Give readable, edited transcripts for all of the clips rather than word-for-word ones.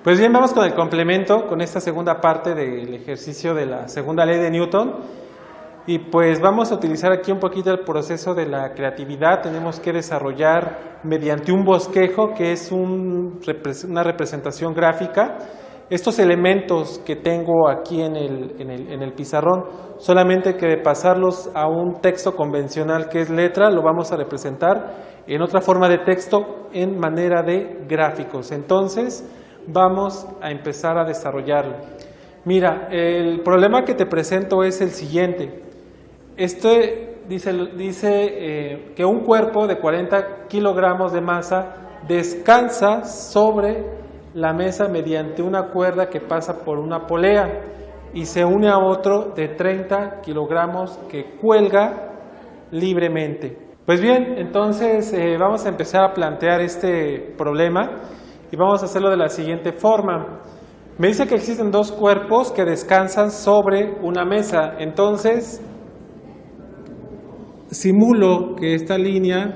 Pues bien, vamos con el complemento, con esta segunda parte del ejercicio de la segunda ley de Newton. Y pues vamos a utilizar aquí un poquito el proceso de la creatividad. Tenemos que desarrollar mediante un bosquejo, que es una representación gráfica, estos elementos que tengo aquí en el pizarrón. Solamente que de pasarlos a un texto convencional que es letra, lo vamos a representar en otra forma de texto en manera de gráficos. Entonces vamos a empezar a desarrollarlo. Mira, el problema que te presento es el siguiente. Dice que un cuerpo de 40 kilogramos de masa descansa sobre la mesa mediante una cuerda que pasa por una polea y se une a otro de 30 kilogramos que cuelga libremente. Pues bien, entonces vamos a empezar a plantear este problema y vamos a hacerlo de la siguiente forma. Me dice que existen dos cuerpos que descansan sobre una mesa. Entonces simulo que esta línea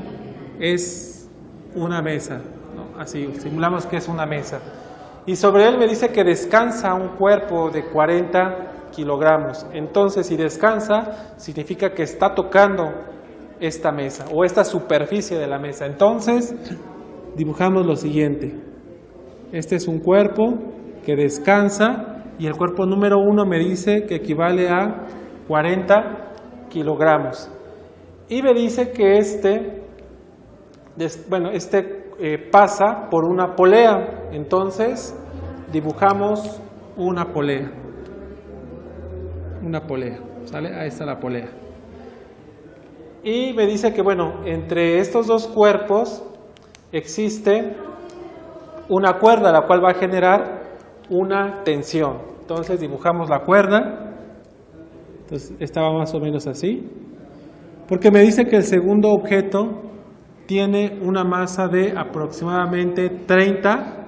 es una mesa, ¿no? Así, simulamos que es una mesa. Y sobre él me dice que descansa un cuerpo de 40 kilogramos. Entonces, si descansa, significa que está tocando esta mesa o esta superficie de la mesa. Entonces, dibujamos lo siguiente. Este es un cuerpo que descansa y el cuerpo número 1 me dice que equivale a 40 kilogramos. Y me dice que pasa por una polea. Entonces dibujamos una polea. Una polea, ¿sale? Ahí está la polea. Y me dice que, bueno, entre estos dos cuerpos existe una cuerda, la cual va a generar una tensión. Entonces dibujamos la cuerda. Entonces estaba más o menos así. Porque me dice que el segundo objeto tiene una masa de aproximadamente 30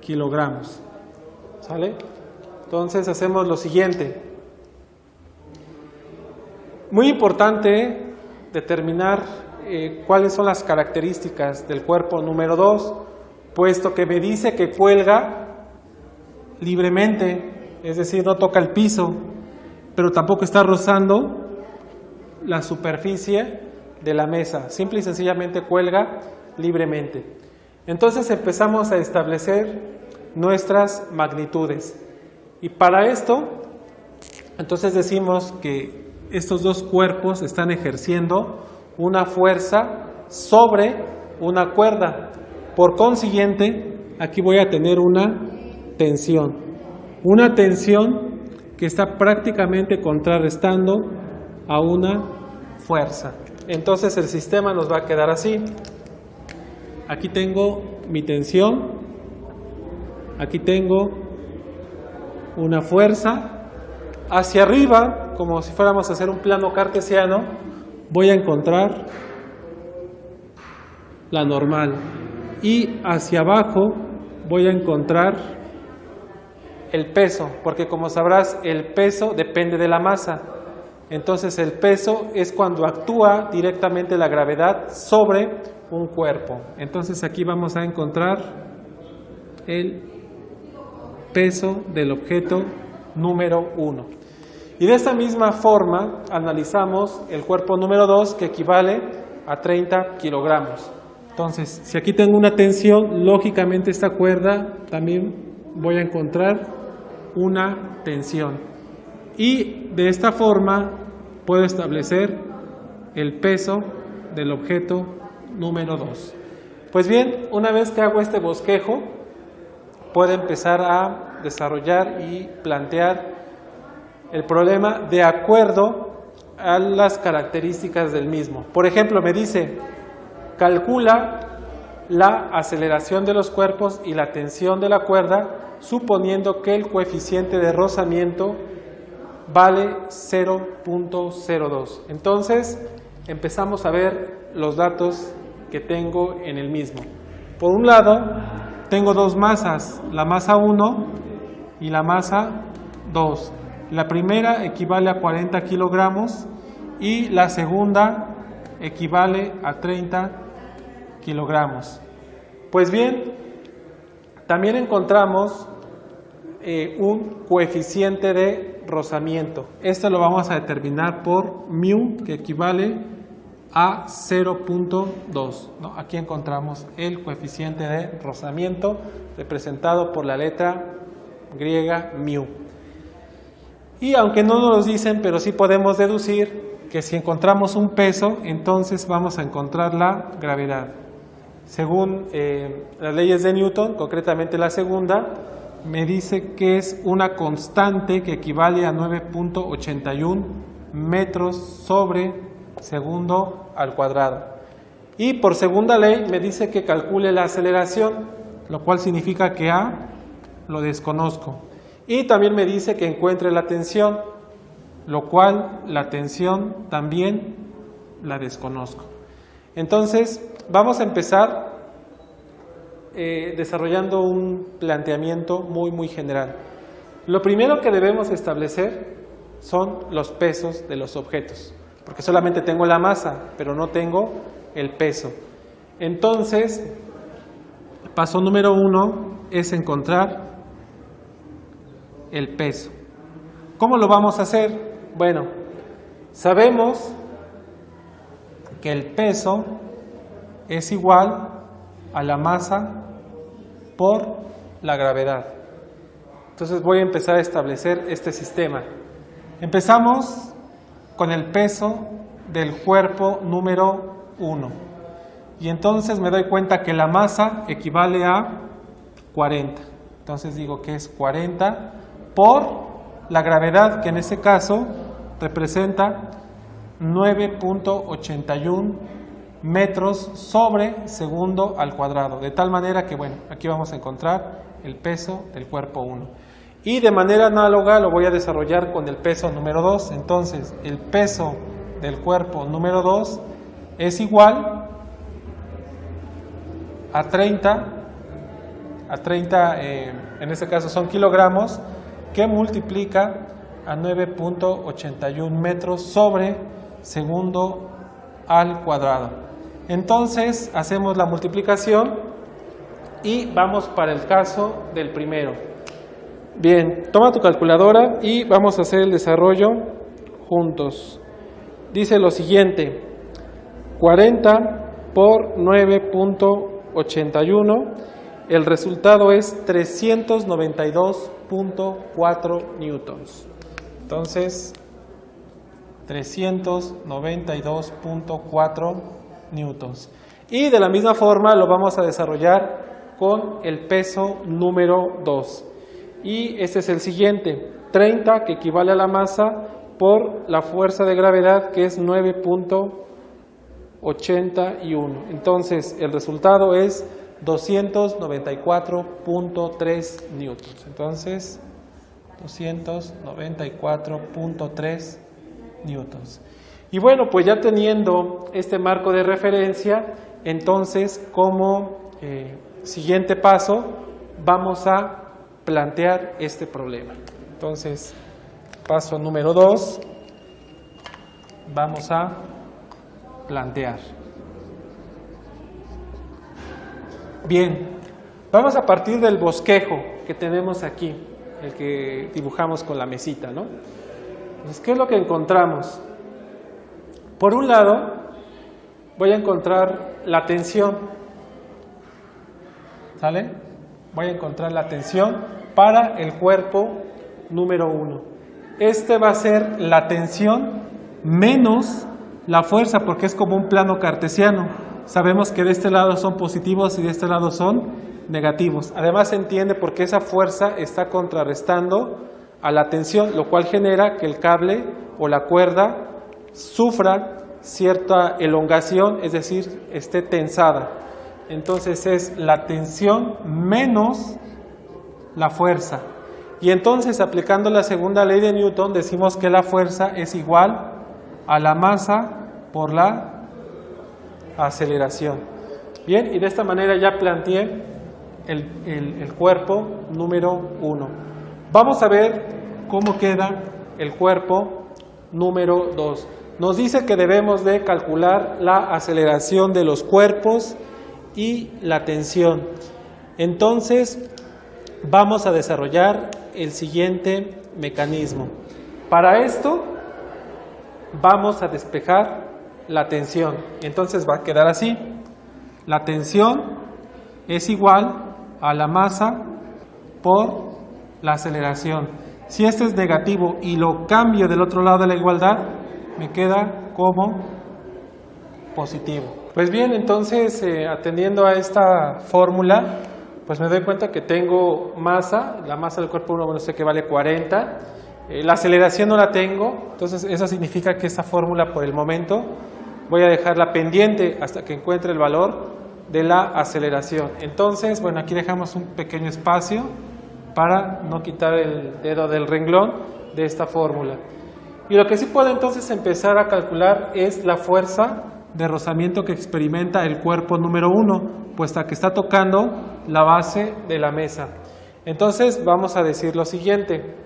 kilogramos. ¿Sale? Entonces hacemos lo siguiente. Muy importante determinar cuáles son las características del cuerpo número 2, puesto que me dice que cuelga libremente, es decir, no toca el piso, pero tampoco está rozando la superficie de la mesa, simple y sencillamente cuelga libremente. Entonces empezamos a establecer nuestras magnitudes y para esto entonces decimos que estos dos cuerpos están ejerciendo una fuerza sobre una cuerda. Por consiguiente, aquí voy a tener una tensión que está prácticamente contrarrestando a una fuerza. Entonces el sistema nos va a quedar así. Aquí tengo mi tensión, aquí tengo una fuerza. Hacia arriba, como si fuéramos a hacer un plano cartesiano, voy a encontrar la normal. Y hacia abajo voy a encontrar el peso, porque como sabrás, el peso depende de la masa. Entonces el peso es cuando actúa directamente la gravedad sobre un cuerpo. Entonces aquí vamos a encontrar el peso del objeto número 1. Y de esta misma forma analizamos el cuerpo número 2, que equivale a 30 kilogramos. Entonces, si aquí tengo una tensión, lógicamente esta cuerda también voy a encontrar una tensión. Y de esta forma puedo establecer el peso del objeto número 2. Pues bien, una vez que hago este bosquejo, puedo empezar a desarrollar y plantear el problema de acuerdo a las características del mismo. Por ejemplo, me dice, calcula la aceleración de los cuerpos y la tensión de la cuerda, suponiendo que el coeficiente de rozamiento vale 0.02. Entonces empezamos a ver los datos que tengo en el mismo. Por un lado, tengo dos masas, la masa 1 y la masa 2. La primera equivale a 40 kilogramos y la segunda equivale a 30 kilogramos. Pues bien, también encontramos un coeficiente de rozamiento. Esto lo vamos a determinar por mu, que equivale a 0.2, ¿no? Aquí encontramos el coeficiente de rozamiento representado por la letra griega mu. Y aunque no nos lo dicen, pero sí podemos deducir que si encontramos un peso, entonces vamos a encontrar la gravedad. Según las leyes de Newton, concretamente la segunda, me dice que es una constante que equivale a 9.81 metros sobre segundo al cuadrado. Y por segunda ley me dice que calcule la aceleración, lo cual significa que A lo desconozco. Y también me dice que encuentre la tensión, lo cual la tensión también la desconozco. Entonces vamos a empezar desarrollando un planteamiento muy general. Lo primero que debemos establecer son los pesos de los objetos, porque solamente tengo la masa, pero no tengo el peso. Entonces, paso número 1 es encontrar el peso. ¿Cómo lo vamos a hacer? Bueno, sabemos que el peso es igual a la masa por la gravedad. Entonces voy a empezar a establecer este sistema. Empezamos con el peso del cuerpo número 1. Y entonces me doy cuenta que la masa equivale a 40. Entonces digo que es 40 por la gravedad, que en este caso representa 9.81 metros sobre segundo al cuadrado. De tal manera que, bueno, aquí vamos a encontrar el peso del cuerpo 1. Y de manera análoga lo voy a desarrollar con el peso número 2. Entonces, el peso del cuerpo número 2 es igual a 30, en este caso son kilogramos, que multiplica a 9.81 metros sobre segundo al cuadrado. Entonces hacemos la multiplicación y vamos para el caso del primero. Bien, toma tu calculadora y vamos a hacer el desarrollo juntos. Dice lo siguiente: 40 por 9.81, el resultado es 392.4 newtons. Entonces, 392.4 newtons. Y de la misma forma lo vamos a desarrollar con el peso número 2. Y este es el siguiente: 30, que equivale a la masa, por la fuerza de gravedad, que es 9.81. Entonces, el resultado es 294.3 newtons. Entonces, 294.3 newtons. Y bueno, pues ya teniendo este marco de referencia, entonces como siguiente paso vamos a plantear este problema. Entonces, paso número 2, vamos a plantear. Bien, vamos a partir del bosquejo que tenemos aquí, el que dibujamos con la mesita, ¿no? Entonces, ¿qué es lo que encontramos? Por un lado, voy a encontrar la tensión, ¿sale? Voy a encontrar la tensión para el cuerpo número 1. Este va a ser la tensión menos la fuerza, porque es como un plano cartesiano. Sabemos que de este lado son positivos y de este lado son negativos. Además se entiende porque esa fuerza está contrarrestando a la tensión, lo cual genera que el cable o la cuerda sufra cierta elongación, es decir, esté tensada. Entonces es la tensión menos la fuerza. Y entonces, aplicando la segunda ley de Newton, decimos que la fuerza es igual a la masa por la aceleración. Bien, y de esta manera ya planteé el cuerpo número 1. Vamos a ver cómo queda el cuerpo número 2. Nos dice que debemos de calcular la aceleración de los cuerpos y la tensión. Entonces vamos a desarrollar el siguiente mecanismo. Para esto vamos a despejar la tensión. Entonces va a quedar así. La tensión es igual a la masa por la aceleración. Si este es negativo y lo cambio del otro lado de la igualdad, me queda como positivo. Pues bien, entonces atendiendo a esta fórmula, pues me doy cuenta que tengo masa, la masa del cuerpo 1, bueno, sé que vale 40, la aceleración no la tengo, entonces eso significa que esta fórmula por el momento voy a dejarla pendiente hasta que encuentre el valor de la aceleración. Entonces, bueno, aquí dejamos un pequeño espacio para no quitar el dedo del renglón de esta fórmula. Y lo que sí puedo entonces empezar a calcular es la fuerza de rozamiento que experimenta el cuerpo número 1, puesto que está tocando la base de la mesa. Entonces vamos a decir lo siguiente,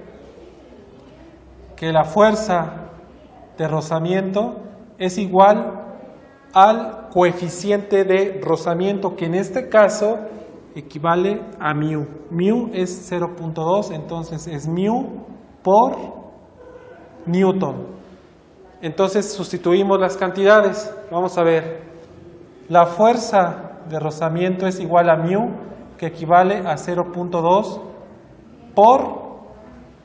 que la fuerza de rozamiento es igual al coeficiente de rozamiento, que en este caso equivale a μ. μ es 0.2, entonces es μ por newton. Entonces sustituimos las cantidades. Vamos a ver, la fuerza de rozamiento es igual a μ, que equivale a 0.2 por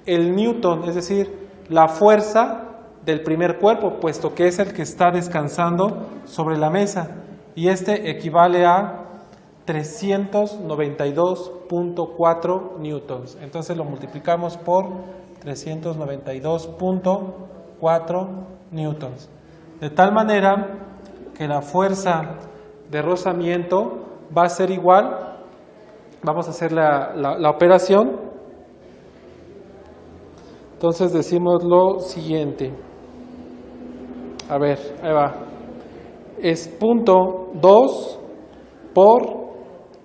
el newton, es decir, la fuerza del primer cuerpo, puesto que es el que está descansando sobre la mesa, y este equivale a 392.4 newtons. Entonces lo multiplicamos por 392.4 newtons. De tal manera que la fuerza de rozamiento va a ser igual, vamos a hacer la operación. Entonces decimos lo siguiente. A ver, ahí va. Es 0.2 por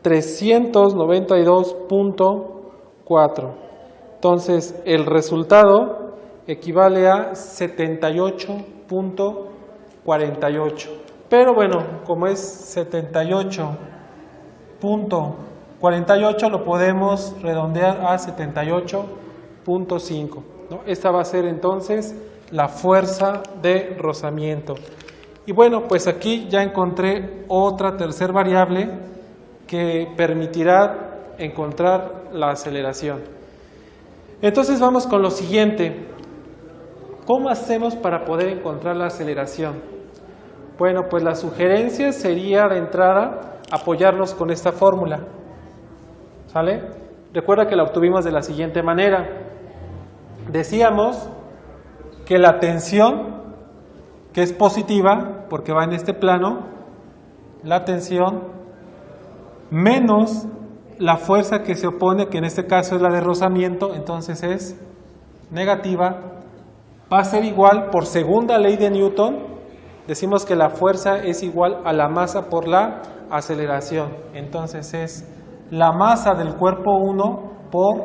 392.4. Entonces el resultado equivale a 78.48. Pero bueno, como es 78.48, lo podemos redondear a 78.5. ¿no? Esta va a ser entonces la fuerza de rozamiento. Y bueno, pues aquí ya encontré otra tercera variable que permitirá encontrar la aceleración. Entonces vamos con lo siguiente. ¿Cómo hacemos para poder encontrar la aceleración? Bueno, pues la sugerencia sería de entrada apoyarnos con esta fórmula. ¿Sale? Recuerda que la obtuvimos de la siguiente manera. Decíamos que la tensión, que es positiva, porque va en este plano, la tensión menos la fuerza que se opone, que en este caso es la de rozamiento, entonces es negativa, va a ser igual, por segunda ley de Newton, decimos que la fuerza es igual a la masa por la aceleración. Entonces es la masa del cuerpo 1 por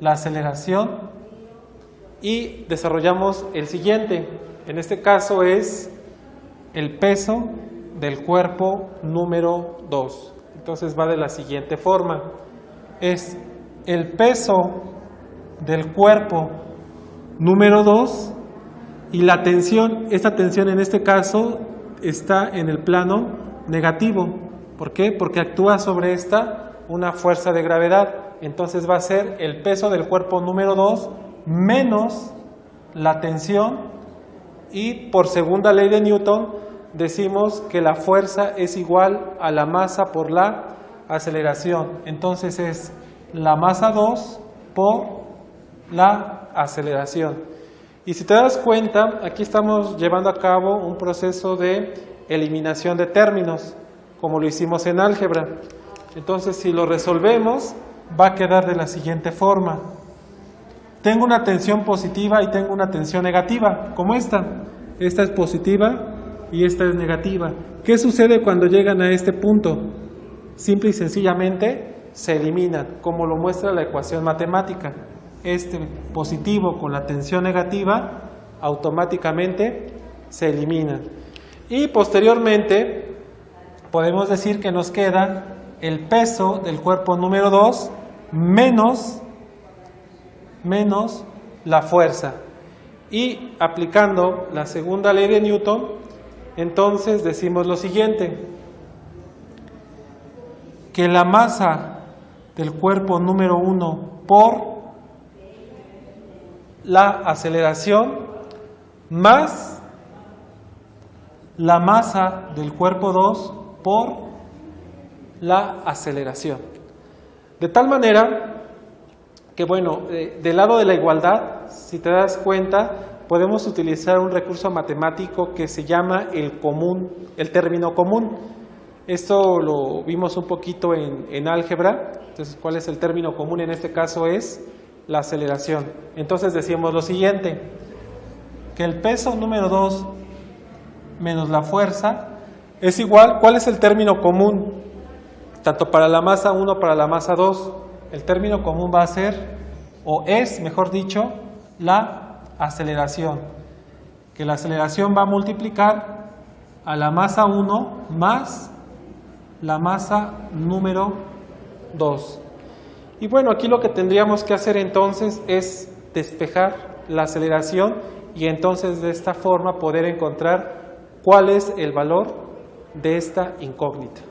la aceleración. Y desarrollamos el siguiente, en este caso es el peso del cuerpo número 2. Entonces va de la siguiente forma, es el peso del cuerpo número 2 y la tensión, esta tensión en este caso está en el plano negativo. ¿Por qué? Porque actúa sobre esta una fuerza de gravedad. Entonces va a ser el peso del cuerpo número 2 menos la tensión, y por segunda ley de Newton decimos que la fuerza es igual a la masa por la aceleración. Entonces es la masa 2 por la aceleración. Y si te das cuenta, aquí estamos llevando a cabo un proceso de eliminación de términos, como lo hicimos en álgebra. Entonces, si lo resolvemos, va a quedar de la siguiente forma. Tengo una tensión positiva y tengo una tensión negativa, como esta. Esta es positiva y esta es negativa. ¿Qué sucede cuando llegan a este punto? Simple y sencillamente se eliminan, como lo muestra la ecuación matemática. Este positivo con la tensión negativa automáticamente se eliminan. Y posteriormente podemos decir que nos queda el peso del cuerpo número 2 menos la fuerza. Y aplicando la segunda ley de Newton, entonces decimos lo siguiente: que la masa del cuerpo número 1 por la aceleración más la masa del cuerpo 2 por la aceleración. De tal manera que, bueno, del lado de la igualdad, si te das cuenta, podemos utilizar un recurso matemático que se llama el común, el término común. Esto lo vimos un poquito en álgebra. Entonces, ¿cuál es el término común? En este caso es la aceleración. Entonces decíamos lo siguiente: que el peso número 2 menos la fuerza es igual. ¿Cuál es el término común? Tanto para la masa 1 para la masa 2. El término común va a ser, o es, mejor dicho, la aceleración. Que la aceleración va a multiplicar a la masa 1 más la masa número 2. Y bueno, aquí lo que tendríamos que hacer entonces es despejar la aceleración y entonces de esta forma poder encontrar cuál es el valor de esta incógnita.